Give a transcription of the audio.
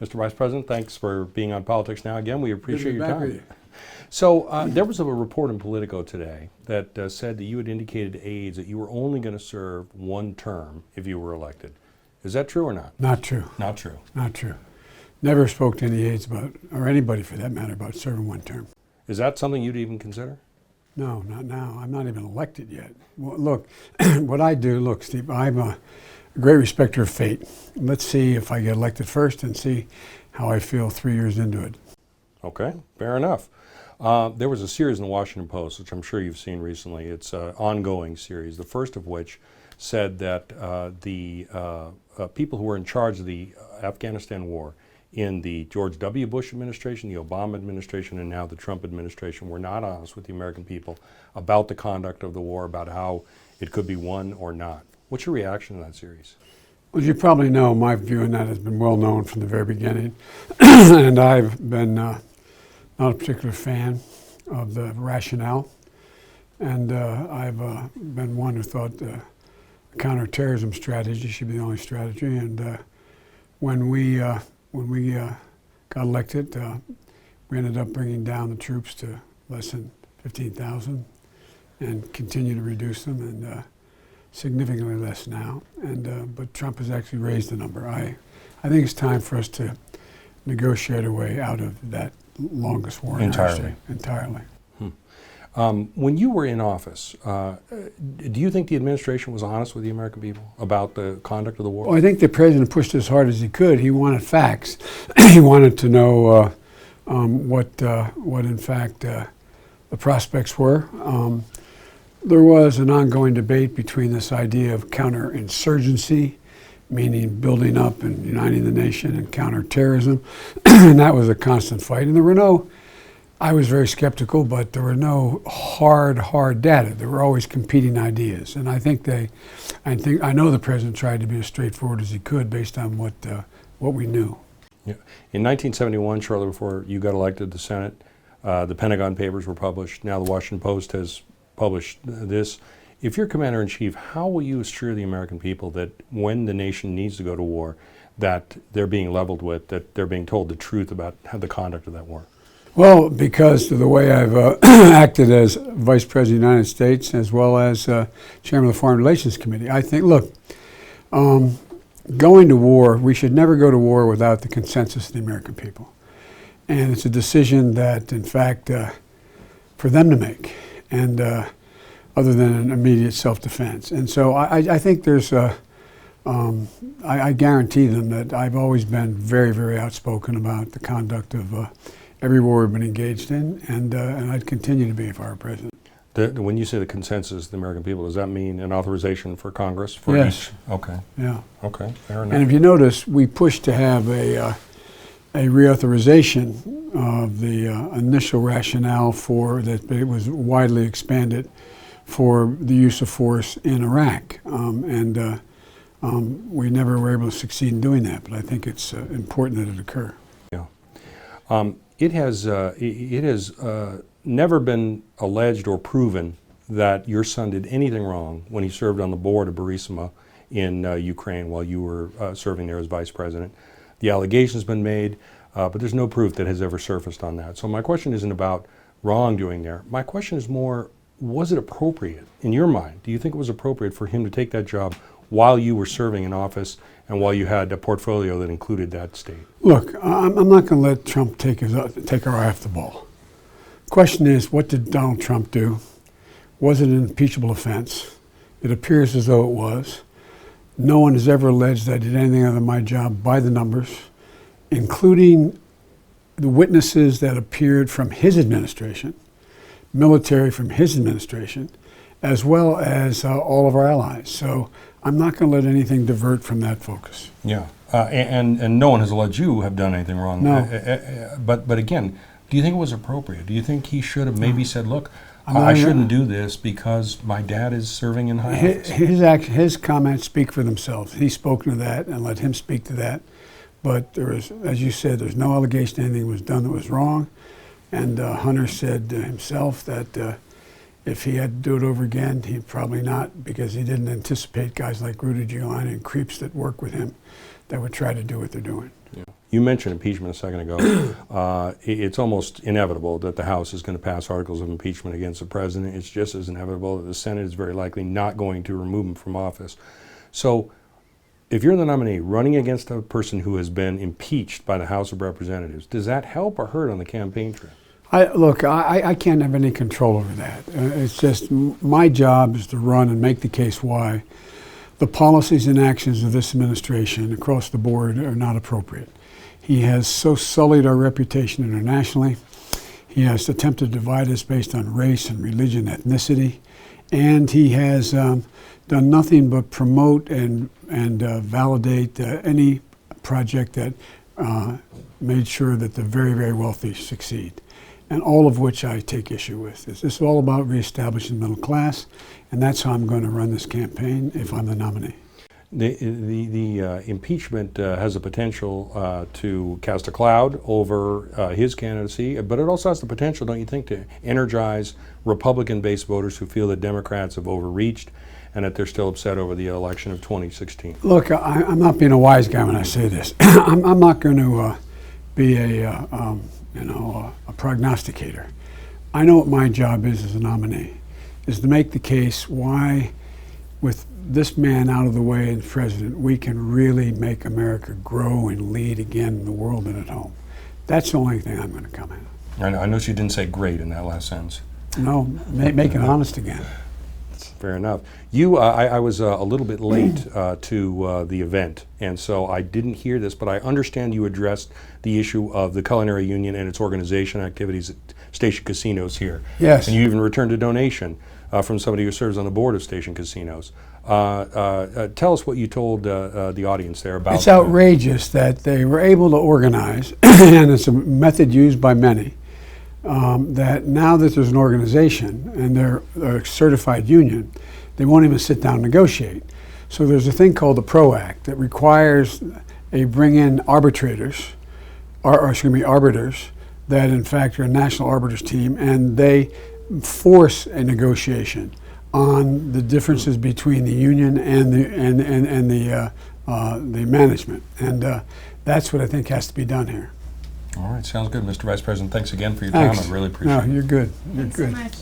Mr. Vice President, thanks for being on Politics Now again. We appreciate your time. You. So there was a report in Politico today that said that you had indicated to aides that you were only going to serve one term if you were elected. Is that true or not? Not true. Not true. Not true. Never spoke to any aides about, or anybody for that matter, about serving one term. Is that something you'd even consider? No, not now. I'm not even elected yet. Well, look, what I do, look, Steve, I'm a great respecter of fate. Let's see if I get elected first and see how I feel 3 years into it. Okay, fair enough. There was a series in the Washington Post, which I'm sure you've seen recently. It's an ongoing series, the first of which said that the people who were in charge of the Afghanistan war in the George W. Bush administration, the Obama administration, and now the Trump administration were not honest with the American people about the conduct of the war, about how it could be won or not. What's your reaction to that series? Well, as you probably know, my view on that has been well known from the very beginning. And I've been not a particular fan of the rationale. And I've been one who thought the counterterrorism strategy should be the only strategy. And when we got elected, we ended up bringing down the troops to less than 15,000 and continue to reduce them, and significantly less now. And but Trump has actually raised the number. I think it's time for us to negotiate a way out of that longest war in our history. Entirely. When you were in office, do you think the administration was honest with the American people about the conduct of the war? Well, I think the president pushed as hard as he could. He wanted facts. He wanted to know what in fact the prospects were. There was an ongoing debate between this idea of counterinsurgency, meaning building up and uniting the nation, and counterterrorism, and that was a constant fight. And there were I was very skeptical, but there were no hard data. There were always competing ideas, and I know the president tried to be as straightforward as he could based on what we knew. Yeah. In 1971, shortly before you got elected to the Senate, the Pentagon Papers were published. Now the Washington Post has published this. If you're commander-in-chief, how will you assure the American people that when the nation needs to go to war, that they're being leveled with, that they're being told the truth about the conduct of that war? Well, because of the way I've acted as Vice President of the United States as well as Chairman of the Foreign Relations Committee, I think, look, going to war, we should never go to war without the consensus of the American people. And it's a decision that, in fact, for them to make, and other than an immediate self-defense. And so I think there's I guarantee them that I've always been very, very outspoken about the conduct of every war we've been engaged in, and I'd continue to be if I were president. When you say the consensus of the American people, does that mean an authorization for Congress? For yes. Each? Okay. Yeah. Okay, fair enough. And if you notice, we pushed to have a reauthorization of the initial rationale for that it was widely expanded for the use of force in Iraq. We never were able to succeed in doing that, but I think it's important that it occur. Yeah. It has never been alleged or proven that your son did anything wrong when he served on the board of Burisma in Ukraine while you were serving there as vice president. The allegation's been made, but there's no proof that has ever surfaced on that. So my question isn't about wrongdoing there. My question is more, was it appropriate, in your mind, do you think it was appropriate for him to take that job while you were serving in office and while you had a portfolio that included that state? Look, I'm not going to let Trump take our eye off the ball. The question is, what did Donald Trump do? Was it an impeachable offense? It appears as though it was. No one has ever alleged that I did anything other than my job by the numbers, including the witnesses that appeared from his administration, military from his administration, as well as all of our allies. So I'm not going to let anything divert from that focus. Yeah, and no one has alleged you have done anything wrong. No. But again, do you think it was appropriate? Do you think he should have maybe said, look, I shouldn't do this because my dad is serving in high office? His comments speak for themselves. He's spoken to that, and let him speak to that. But there is, as you said, there's no allegation anything was done that was wrong. And Hunter said himself that if he had to do it over again, he'd probably not, because he didn't anticipate guys like Rudy Giuliani and creeps that work with him that would try to do what they're doing. Yeah. You mentioned impeachment a second ago. It's almost inevitable that the House is going to pass articles of impeachment against the president. It's just as inevitable that the Senate is very likely not going to remove him from office. So if you're the nominee running against a person who has been impeached by the House of Representatives, does that help or hurt on the campaign trail? Look, I can't have any control over that. It's just my job is to run and make the case why the policies and actions of this administration across the board are not appropriate. He has so sullied our reputation internationally. He has attempted to divide us based on race and religion, ethnicity, and he has done nothing but promote and validate any project that made sure that the very, very wealthy succeed. And all of which I take issue with. This is all about reestablishing the middle class, and that's how I'm going to run this campaign if I'm the nominee. The impeachment has the potential to cast a cloud over his candidacy, but it also has the potential, don't you think, to energize Republican-based voters who feel that Democrats have overreached and that they're still upset over the election of 2016. Look, I'm not being a wise guy when I say this. I'm not going to be a prognosticator. I know what my job is as a nominee, is to make the case why, with this man out of the way as president, we can really make America grow and lead again in the world and at home. That's the only thing I'm going to come in. I know you didn't say great in that last sentence. No, make it honest again. Fair enough. I was a little bit late to the event, and so I didn't hear this, but I understand you addressed the issue of the Culinary Union and its organization activities at Station Casinos here. Yes. And you even returned a donation from somebody who serves on the board of Station Casinos. Tell us what you told the audience there about. It's outrageous that they were able to organize, and it's a method used by many, that now that there's an organization and they're a certified union, they won't even sit down and negotiate. So there's a thing called the PRO Act that requires they bring in arbitrators, arbiters that in fact are a national arbiters team, and they force a negotiation on the differences between the union and the management, and that's what I think has to be done here. All right, sounds good, Mr. Vice President. Thanks again for your time. I really appreciate it. No, you're good. You're Thanks good. so much.